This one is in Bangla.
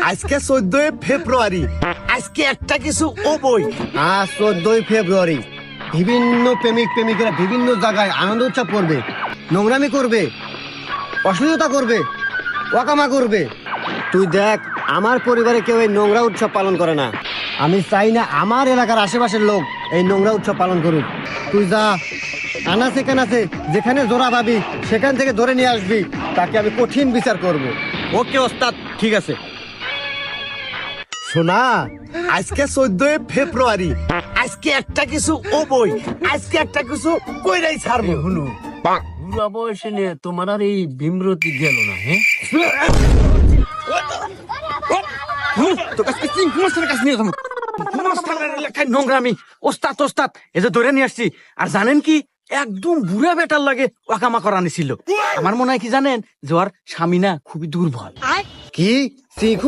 আজকে 14 ফেব্রুয়ারি, আজকে একটা কিছু ও বই। আজ 14 ফেব্রুয়ারি, বিভিন্ন প্রেমিক প্রেমিকেরা বিভিন্ন জায়গায় আনন্দ উৎসব করবে, নোংরামি করবে, অশ্লীলতা করবে, ওয়াকামা করবে। তুই দেখ, আমার পরিবারে কেউ এই নোংরা উৎসব পালন করে না। আমি চাই না আমার এলাকার আশেপাশের লোক এই নোংরা উৎসব পালন করুক। তুই যা, আনাচে কানাচে যেখানে জোড়া পাবি সেখান থেকে ধরে নিয়ে আসবি, তাকে আমি কঠিন বিচার করব। ওকে ওস্তাদ, ঠিক আছে। শোনা, আজকে 14 ফেব্রুয়ারি, আজকে একটা কিছু ও বই, আজকে একটা কিছু কইরাই ছাড়বো। হুনু বুড়া বয়সে নিয়ে তোমার আর এই ভীমরতি গেল না। হ্যাঁ, তোর কাছে সিংহস্থানের কাছে নিয়ে যাবো। সিংহস্থানের এলাকায় নোংরামি, ওস্তাদ ওস্তাদ এই যে ধরে নিয়ে আসছি। আর জানেন কি, একদম বুড়া বেটার লাগে ওয়াকামা করা নিছিল। আমার মনে হয় কি জানেন, যে ওর স্বামী না খুবই দুর্বল। কি সিংহ